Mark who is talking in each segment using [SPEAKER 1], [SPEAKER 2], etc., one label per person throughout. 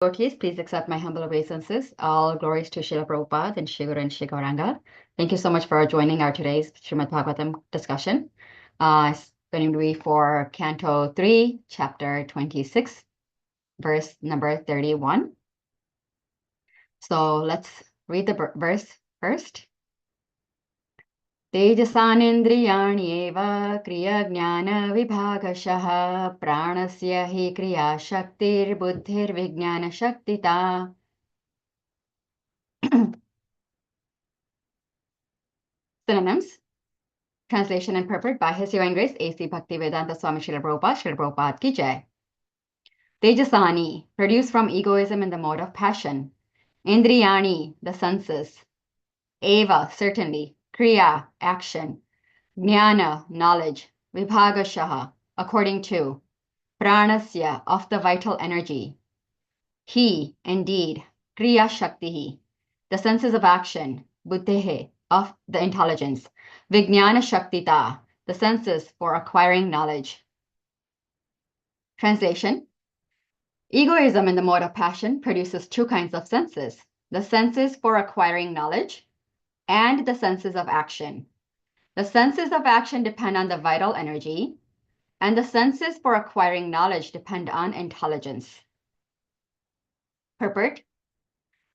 [SPEAKER 1] Devotees, please accept my humble obeisances. All glories to Srila Prabhupada and Shri Guru and Shri Gauranga. Thank you so much for joining our today's Srimad Bhagavatam discussion. It's going to be for Canto 3, Chapter 26, verse number 31. So let's read the verse first. तेजसानेन्द्रियाणि एव क्रियज्ञानविभागशः प्राणस्य हि क्रियाशक्तिर्बुद्धिर्विज्ञानशक्तिता. Synonyms. Translation and purport by His Divine Grace A.C. Bhaktivedanta Swami Srila Prabhupada Ki Jai. Tejasani, produced from egoism in the mode of passion. Indriyani, the senses. Eva, certainly. Kriya, action. Jnana, knowledge. Vibhagashaha, according to. Pranasya, of the vital energy. He, indeed. Kriya Shaktihi, the senses of action. Buddhihe, of the intelligence. Vijnana Shaktita, the senses for acquiring knowledge. Translation. Egoism in the mode of passion produces two kinds of senses, the senses for acquiring knowledge and the senses of action. The senses of action depend on the vital energy, and the senses for acquiring knowledge depend on intelligence. Purport.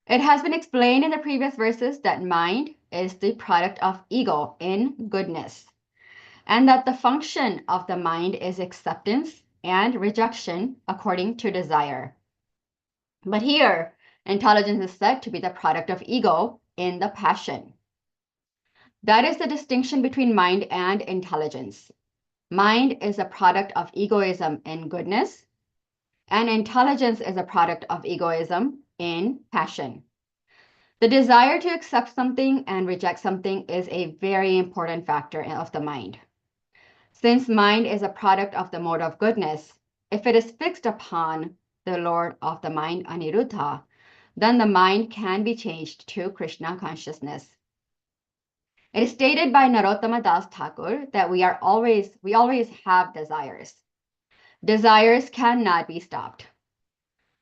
[SPEAKER 1] It has been explained in the previous verses that mind is the product of ego in goodness, and that the function of the mind is acceptance and rejection according to desire. But here, intelligence is said to be the product of ego in the passion. That is the distinction between mind and intelligence. Mind is a product of egoism in goodness, and intelligence is a product of egoism in passion. The desire to accept something and reject something is a very important factor of the mind. Since mind is a product of the mode of goodness, if it is fixed upon the Lord of the mind, Aniruddha, then the mind can be changed to Krishna consciousness. It is stated by Narottama Das Thakur that we always have desires. Desires cannot be stopped.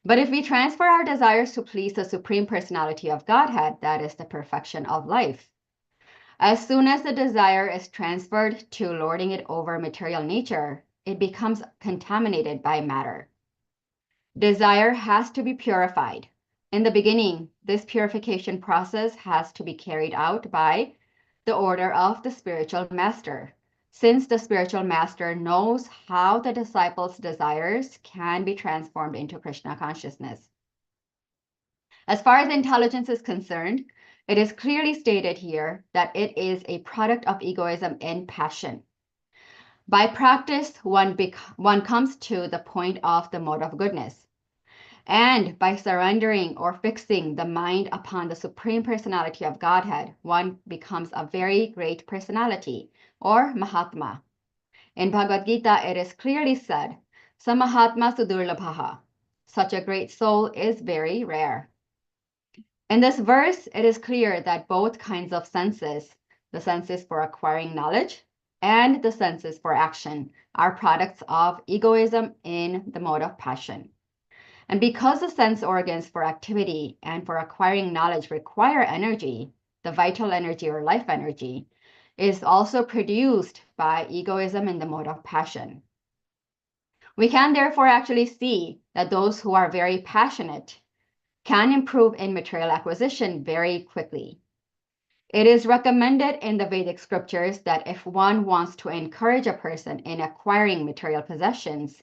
[SPEAKER 1] But if we transfer our desires to please the Supreme Personality of Godhead, that is the perfection of life. As soon as the desire is transferred to lording it over material nature, it becomes contaminated by matter. Desire has to be purified. In the beginning, this purification process has to be carried out by the order of the spiritual master, since the spiritual master knows how the disciples' desires can be transformed into Krishna consciousness. As far as intelligence is concerned, it is clearly stated here that it is a product of egoism in passion. By practice, one comes to the point of the mode of goodness. And by surrendering or fixing the mind upon the Supreme Personality of Godhead, one becomes a very great personality, or Mahatma. In Bhagavad Gita, it is clearly said, Samahatma Sudurlabhaha. Such a great soul is very rare. In this verse, it is clear that both kinds of senses, the senses for acquiring knowledge and the senses for action, are products of egoism in the mode of passion. And because the sense organs for activity and for acquiring knowledge require energy, the vital energy or life energy is also produced by egoism in the mode of passion. We can therefore actually see that those who are very passionate can improve in material acquisition very quickly. It is recommended in the Vedic scriptures that if one wants to encourage a person in acquiring material possessions,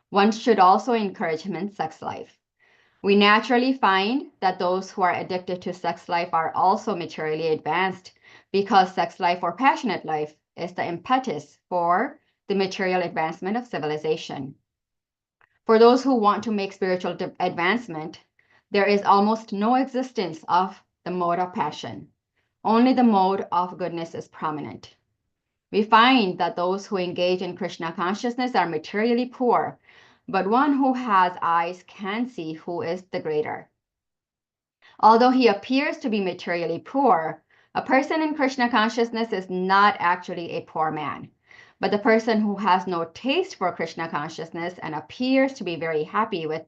[SPEAKER 1] one should also encourage him in sex life. We naturally find that those who are addicted to sex life are also materially advanced because sex life or passionate life is the impetus for the material advancement of civilization. For those who want to make spiritual advancement, there is almost no existence of the mode of passion. Only the mode of goodness is prominent. We find that those who engage in Krishna consciousness are materially poor, but one who has eyes can see who is the greater. Although he appears to be materially poor, a person in Krishna consciousness is not actually a poor man. But the person who has no taste for Krishna consciousness and appears to be very happy with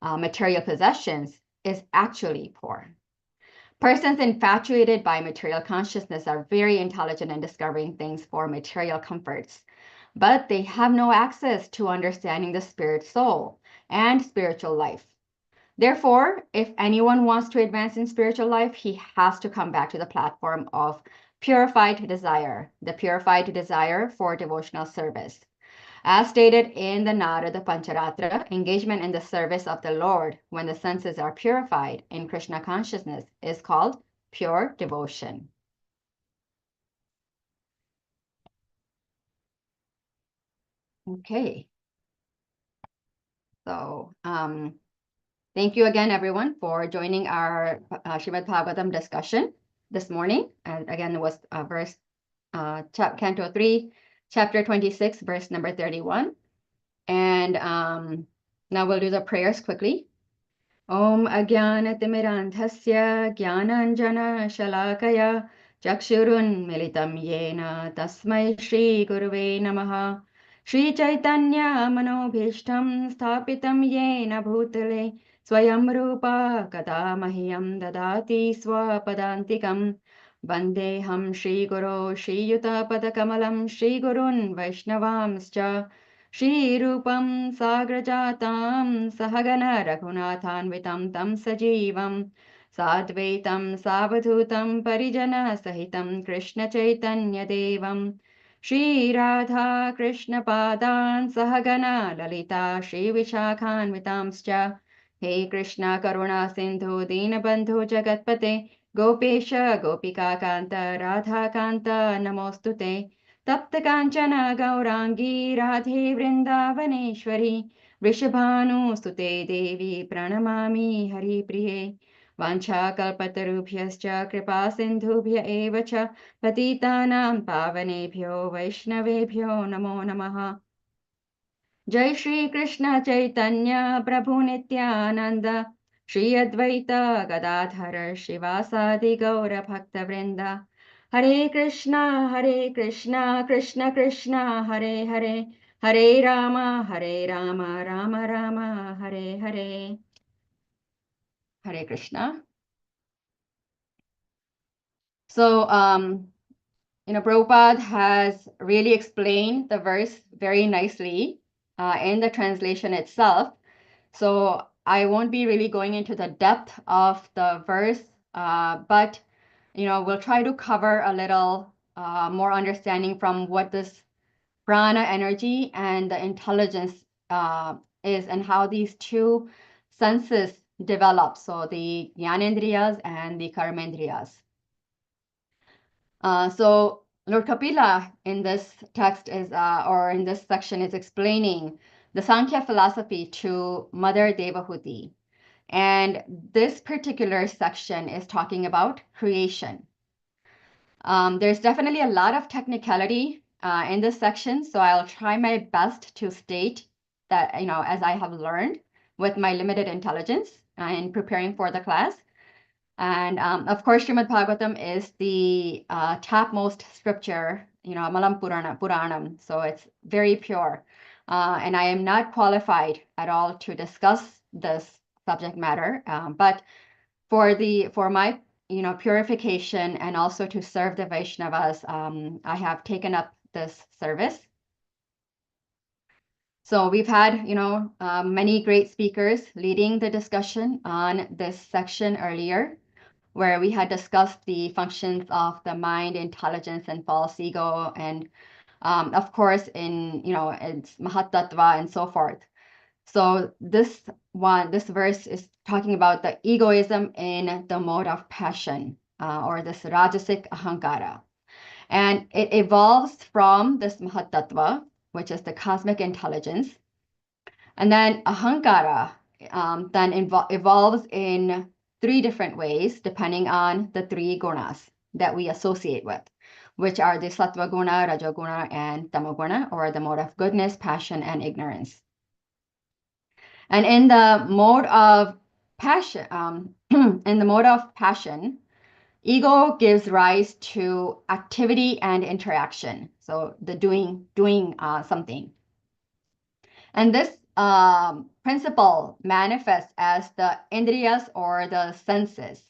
[SPEAKER 1] material possessions is actually poor. Persons infatuated by material consciousness are very intelligent in discovering things for material comforts, but they have no access to understanding the spirit soul and spiritual life. Therefore, if anyone wants to advance in spiritual life, he has to come back to the platform of purified desire, the purified desire for devotional service. As stated in the Narada Pancharatra, engagement in the service of the Lord when the senses are purified in Krishna consciousness is called pure devotion. Okay. So, thank you again, everyone, for joining our Srimad Bhagavatam discussion this morning. And again, it was Canto 3, Chapter 26, verse number 31. And now we'll do the prayers quickly. Om Ajnanatimirandhasya Jnananjana Shalakaya Chakshurun Militam Yena Tasmai Shri Guruve Namaha Shri Chaitanya Manobhishtam Sthapitam Yena Bhutale Swayam Rupa Kada Mahyam Dadati Swapadantikam Vandeham Shri Guru Shri Yuta Padakamalam Shri Gurun Vaishnavamscha Shri Rupam Sagrajatam Sahagana Raghunathanvitam Tam Sajivam Sadvaitam Savadhutam Parijana Sahitam Krishna Chaitanya Devam Shri Radha Krishna Padan Sahagana Lalita Shri Vishakhanvitamscha He Krishna Karuna Sindhu Dinabandhu Jagatpate Gopesha Gopika Kanta Radha Kanta Namostute तप्त कांचन गौरांगी राधे वृंदावनेश्वरी वृषभानुसुते देवी प्रणमामि हरिप्रिये वाञ्छाकल्पतरुभ्यश्च कृपा सिन्धुभ्य एव च पतितानां पावनेभ्यो वैष्णवेभ्यो नमो नमः जय श्री कृष्ण चैतन्य प्रभु नित्यानंद श्री अद्वैत गदाधर शिवासादि गौर भक्तवृंद हरे Krishna Krishna Krishna Hare Hare Hare Ram Ram Ram Hare Hare Hare Krishna. So, Prabhupada has really explained the verse very nicely in the translation itself. So I won't be really going into the depth of the verse, but we'll try to cover a little more understanding from what this prana energy and the intelligence is and how these two senses develop. So the jnanendriyas and the karmendriyas. So Lord Kapila in this text is, or in this section is explaining the Sankhya philosophy to Mother Devahuti. And this particular section is talking about creation. There's definitely a lot of technicality in this section, so I'll try my best to state that, as I have learned with my limited intelligence in preparing for the class. And of course, Srimad Bhagavatam is the topmost scripture, Malam Puranam, so it's very pure. And I am not qualified at all to discuss this subject matter, but for my purification and also to serve the Vaishnavas, I have taken up this service. So we've had many great speakers leading the discussion on this section earlier, where we had discussed the functions of the mind, intelligence, and false ego, and of course in its Mahatattva and so forth. So this verse is talking about the egoism in the mode of passion, or this rajasic ahankara. And it evolves from this Mahatattva, which is the cosmic intelligence. And then ahankara then evolves in three different ways, depending on the three gunas that we associate with, which are the sattva guna, rajoguna, and tamoguna, or the mode of goodness, passion, and ignorance. And in the mode of passion, ego gives rise to activity and interaction. So the doing something. And this principle manifests as the indriyas or the senses.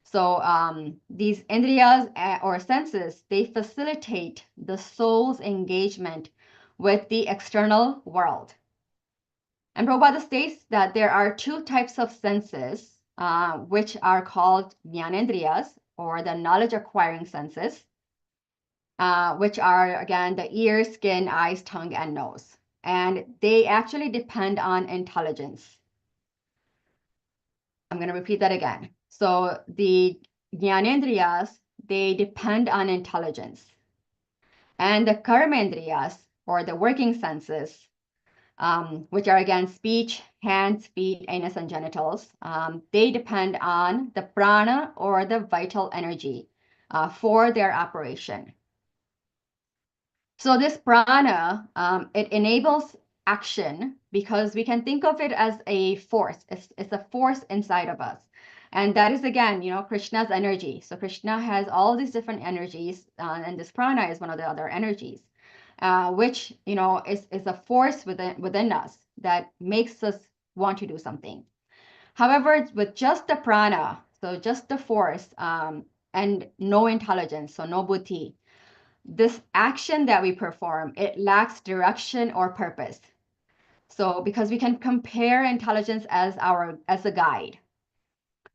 [SPEAKER 1] So these indriyas or senses, they facilitate the soul's engagement with the external world. And Prabhupada states that there are two types of senses, which are called jnanendriyas, or the knowledge acquiring senses, which are, again, the ear, skin, eyes, tongue, and nose. And they actually depend on intelligence. I'm going to repeat that again. So the jnanendriyas, they depend on intelligence. And the karmendriyas, or the working senses, which are, again, speech, hands, feet, anus, and genitals, they depend on the prana or the vital energy for their operation. So this prana, it enables action because we can think of it as a force. It's a force inside of us. And that is, again, Krishna's energy. So Krishna has all these different energies, and this prana is one of the other energies, which, is a force within us that makes us want to do something. However, with just the prana, so just the force, and no intelligence, so no buddhi, this action that we perform, it lacks direction or purpose. So because we can compare intelligence as a guide.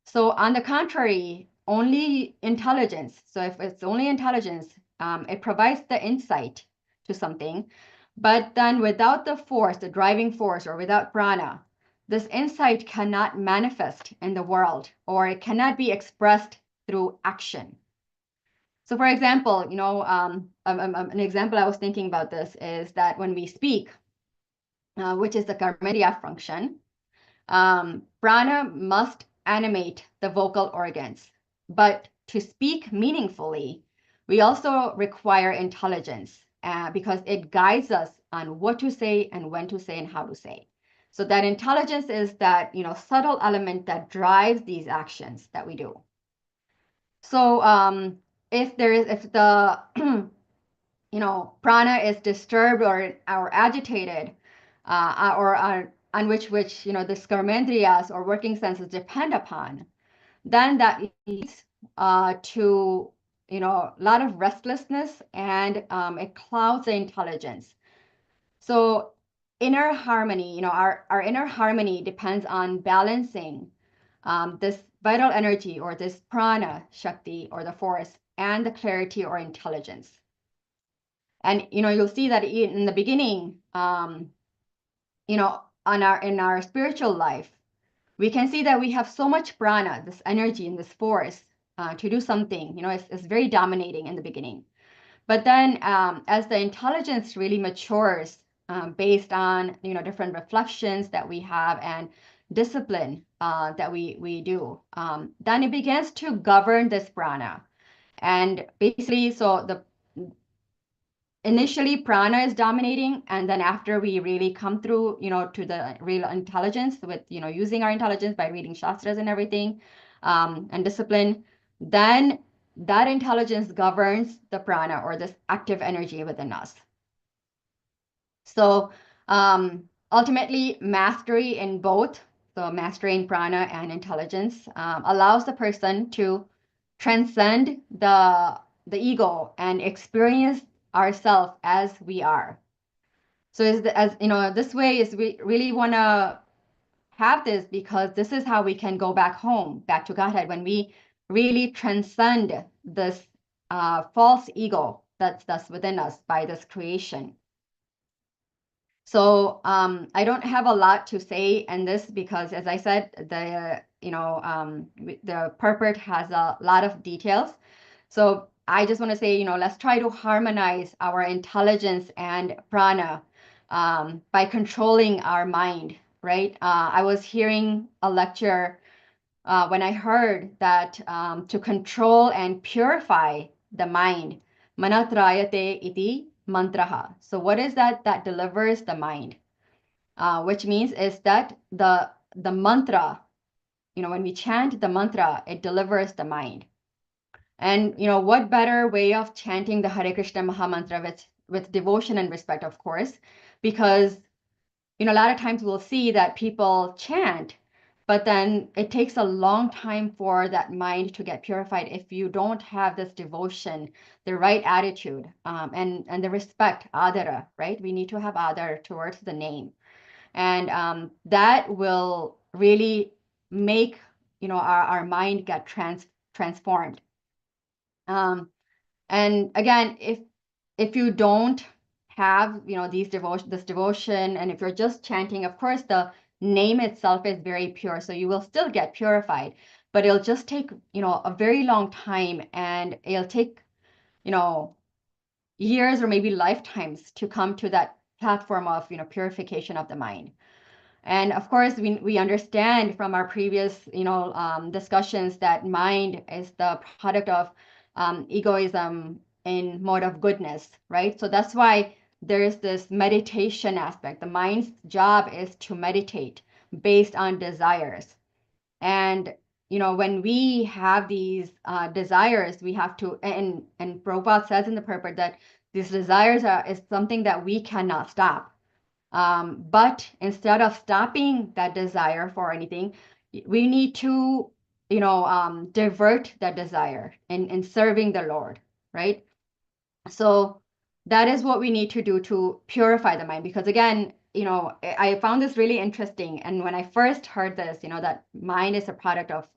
[SPEAKER 1] So on the contrary, only intelligence. So if it's only intelligence, it provides the insight to something. But then without the force, the driving force, or without prana, this insight cannot manifest in the world, or it cannot be expressed through action. So for example, an example I was thinking about this is that when we speak, which is the karmendriya function, prana must animate the vocal organs. But to speak meaningfully, we also require intelligence because it guides us on what to say and when to say and how to say. So that intelligence is that subtle element that drives these actions that we do. So if the prana is disturbed or agitated, or on which the karmendriyas or working senses depend upon, then that leads to a lot of restlessness, and it clouds the intelligence. So inner harmony, our inner harmony depends on balancing this vital energy, or this prana shakti, or the force, and the clarity or intelligence. And you'll see that in the beginning, in our spiritual life, we can see that we have so much prana, this energy and this force to do something. It's very dominating in the beginning. But then as the intelligence really matures, based on different reflections that we have and discipline that we do, then it begins to govern this prana. And basically, so initially prana is dominating, and then after we really come through to the real intelligence with using our intelligence by reading shastras and everything, and discipline, then that intelligence governs the prana, or this active energy within us. So ultimately, mastery in both, so mastery in prana and intelligence, allows the person to transcend the ego and experience ourselves as we are. So this way is we really want to have this, because this is how we can go back home, back to Godhead, when we really transcend this false ego that's within us by this creation. So I don't have a lot to say in this, because as I said, the purport has a lot of details. So I just want to say, let's try to harmonize our intelligence and prana by controlling our mind, right? I was hearing a lecture when I heard that to control and purify the mind, manatrayate iti mantraha. So what is that delivers the mind? Which means is that the mantra, when we chant the mantra, it delivers the mind. And what better way of chanting the Hare Krishna Maha Mantra with devotion and respect, of course, because a lot of times we'll see that people chant, but then it takes a long time for that mind to get purified if you don't have this devotion, the right attitude, and the respect, adara, right? We need to have adara towards the name. And that will really make, our mind get transformed. And again, if you don't have, this devotion, and if you're just chanting, of course, the name itself is very pure, so you will still get purified, but it'll just take, a very long time, and it'll take, years or maybe lifetimes to come to that platform of, purification of the mind. And of course, we understand from our previous, discussions that mind is the product of egoism in mode of goodness, right? So that's why there is this meditation aspect. The mind's job is to meditate based on desires. And, when we have these desires, we have to, and Prabhupada says in the purport that these desires is something that we cannot stop. But instead of stopping that desire for anything, we need to, divert that desire in serving the Lord, right? So that is what we need to do to purify the mind. Because again, I found this really interesting. And when I first heard this, that mind is a product of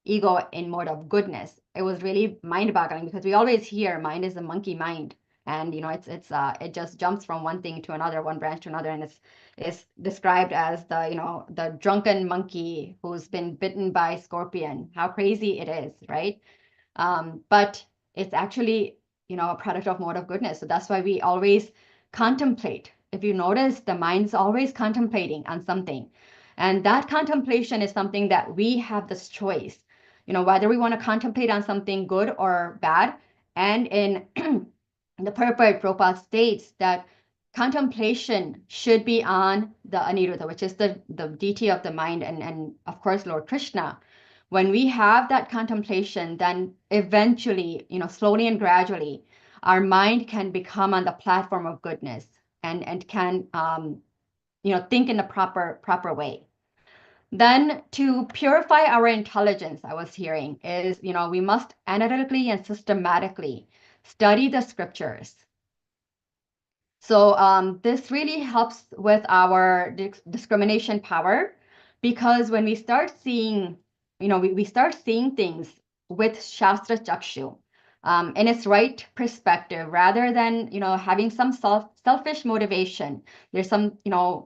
[SPEAKER 1] ego in mode of goodness, it was really mind-boggling, because we always hear mind is a monkey mind, and it just jumps from one thing to another, one branch to another, and it's described as the drunken monkey who's been bitten by a scorpion. How crazy it is, right? But it's actually, a product of mode of goodness. So that's why we always contemplate. If you notice, the mind's always contemplating on something. And that contemplation is something that we have this choice, whether we want to contemplate on something good or bad. And in the purport, Prabhupada states that contemplation should be on the Aniruddha, which is the deity of the mind, and of course, Lord Krishna. When we have that contemplation, then eventually, slowly and gradually, our mind can become on the platform of goodness, and can, think in the proper way. Then to purify our intelligence, I was hearing, is, we must analytically and systematically study the scriptures. So this really helps with our discrimination power, because when we start seeing, we start seeing things with Shastra Chakshu, in its right perspective, rather than, having some selfish motivation. There's some,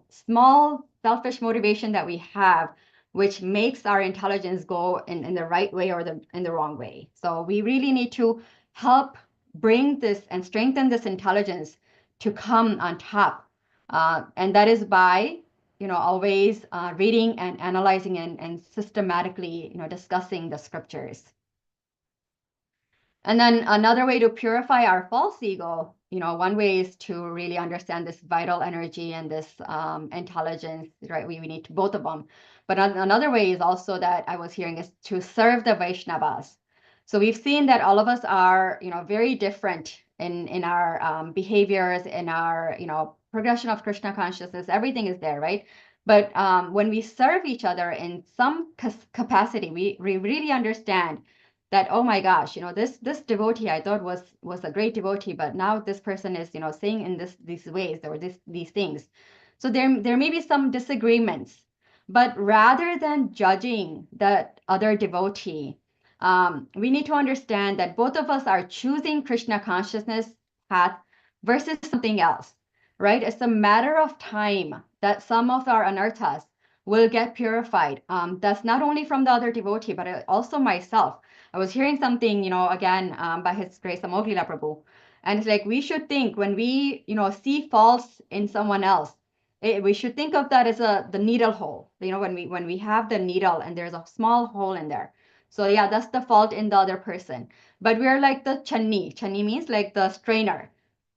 [SPEAKER 1] small selfish motivation that we have, which makes our intelligence go in the right way or in the wrong way. So we really need to help bring this and strengthen this intelligence to come on top. And that is by, always reading and analyzing and systematically, discussing the scriptures. And then another way to purify our false ego, one way is to really understand this vital energy and this intelligence, right? We need to, both of them. But another way is also that I was hearing is to serve the Vaishnavas. So we've seen that all of us are, very different in our behaviors, in our, progression of Krishna consciousness. Everything is there, right? But when we serve each other in some capacity, we really understand that, oh my gosh, this devotee I thought was a great devotee, but now this person is, saying in these ways or these things. So there may be some disagreements, but rather than judging that other devotee, we need to understand that both of us are choosing Krishna consciousness path versus something else, right? It's a matter of time that some of our anarthas will get purified. That's not only from the other devotee, but also myself. I was hearing something, again, by His Grace Amoghila Prabhu. And it's like, we should think when we, see faults in someone else, we should think of that as the needle hole. When we have the needle and there's a small hole in there. So yeah, that's the fault in the other person. But we're like the channi. Channi means like the strainer.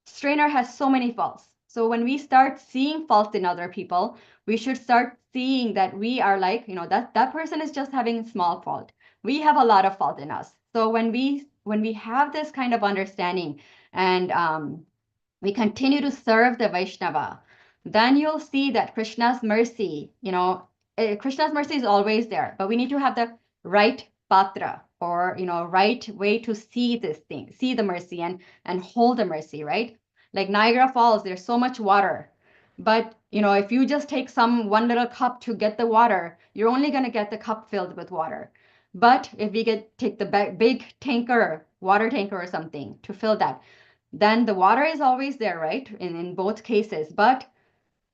[SPEAKER 1] Strainer has so many faults. So when we start seeing faults in other people, we should start seeing that we are like, that person is just having small fault. We have a lot of fault in us. So when we have this kind of understanding, and we continue to serve the Vaishnava, then you'll see that Krishna's mercy, Krishna's mercy is always there, but we need to have the right patra, or right way to see this thing, see the mercy, and hold the mercy, right? Like Niagara Falls, there's so much water, but if you just take one little cup to get the water, you're only going to get the cup filled with water. But if we take the big tanker, water tanker or something to fill that, then the water is always there, right? In both cases. But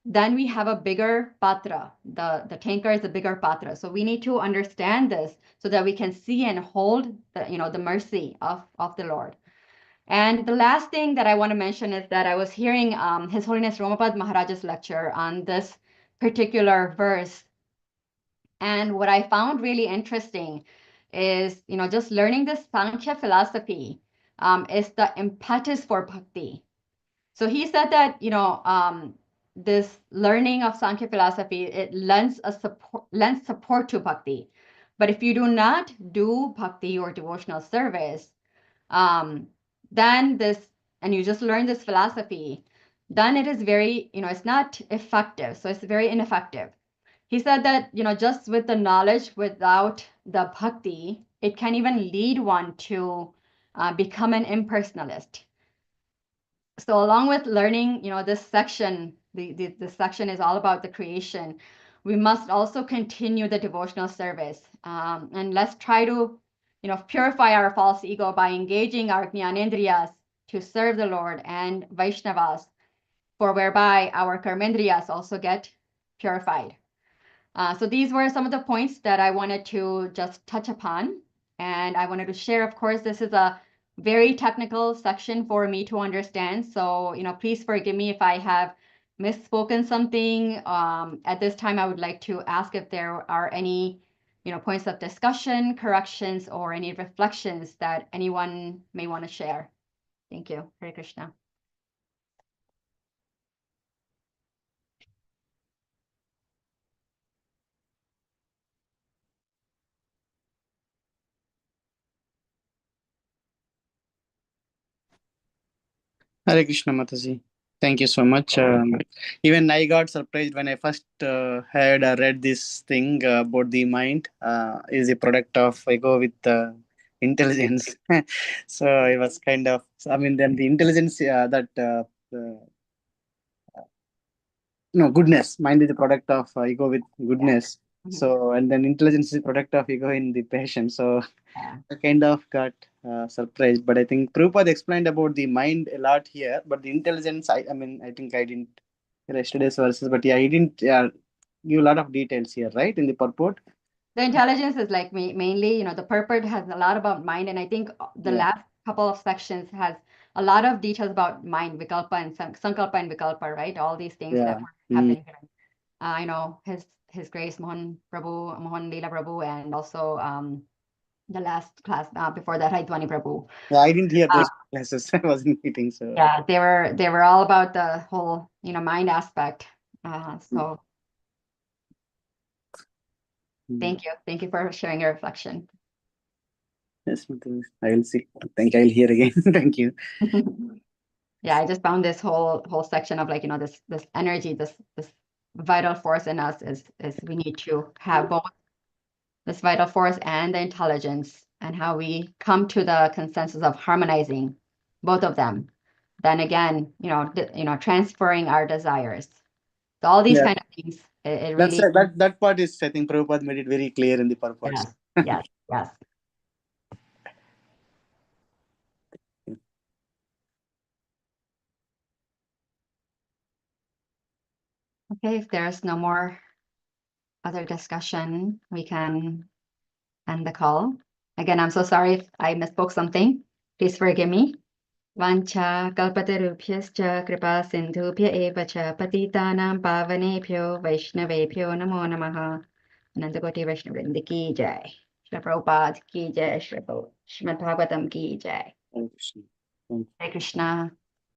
[SPEAKER 1] then we have a bigger patra. The tanker is a bigger patra. So we need to understand this so that we can see and hold the mercy of the Lord. And the last thing that I want to mention is that I was hearing His Holiness Romapad Maharaj's lecture on this particular verse. And what I found really interesting is, just learning this Sankhya philosophy is the impetus for bhakti. So he said that, this learning of Sankhya philosophy, it lends support to bhakti. But if you do not do bhakti or devotional service, then and you just learn this philosophy, then it is very, it's not effective. So it's very ineffective. He said that, just with the knowledge without the bhakti, it can even lead one to become an impersonalist. So along with learning, this section, this section is all about the creation. We must also continue the devotional service. And let's try to, purify our false ego by engaging our jnanendriyas to serve the Lord and Vaishnavas, for whereby our karmendriyas also get purified. So these were some of the points that I wanted to just touch upon. And I wanted to share, of course, this is a very technical section for me to understand. So, please forgive me if I have misspoken something. At this time, I would like to ask if there are any, points of discussion, corrections, or any reflections that anyone may want to share. Thank you. Hare Krishna.
[SPEAKER 2] Hare Krishna, Mataji. Thank you so much. Even I got surprised when I first heard or read this thing about the mind is a product of ego with intelligence. So it was kind of, I mean, then the intelligence no, goodness. Mind is a product of ego with goodness.
[SPEAKER 1] Yeah.
[SPEAKER 2] So, and then intelligence is a product of ego in the passion. So
[SPEAKER 1] Yeah.
[SPEAKER 2] I kind of got surprised, but I think Prabhupada explained about the mind a lot here. But the intelligence, I mean, I think I didn't hear yesterday's verses, but yeah, he didn't give a lot of details here, right, in the purport.
[SPEAKER 1] The intelligence is like mainly, the purport has a lot about mind, and I think the last couple of sections has a lot of details about mind, vikalpa and sankalpa and vikalpa, right? All these things that have been given. I know His Grace Mohan Leela Prabhu, and also the last class before that, Haitwani Prabhu.
[SPEAKER 2] Yeah, I didn't hear those classes. I wasn't meeting, so
[SPEAKER 1] Yeah, they were all about the whole mind aspect. So thank you for sharing your reflection.
[SPEAKER 2] yes, I will see. Thank you. I will hear again. Thank you.
[SPEAKER 1] Yeah, I just found this whole section of like, this energy, this vital force in us is we need to have both this vital force and the intelligence, and how we come to the consensus of harmonizing both of them. Then again, transferring our desires. So all these kind of things, it
[SPEAKER 2] That's
[SPEAKER 1] really,
[SPEAKER 2] that part is, I think Prabhupada made it very clear in the purports.
[SPEAKER 1] yes. Okay, if there's no more other discussion, we can end the call. Again, I'm so sorry if I misspoke something. Please forgive me. Vancha kalpatarubhyascha kripa sindhubhya eva cha patitanam pavanebhyo vaishnavebhyo namo namaha. Anandakoti Vaishnavrinda ki jai. Shri Prabhupada ki jai. Srimad Bhagavatam ki jai.
[SPEAKER 2] Hare Krishna.
[SPEAKER 1] Hare Krishna.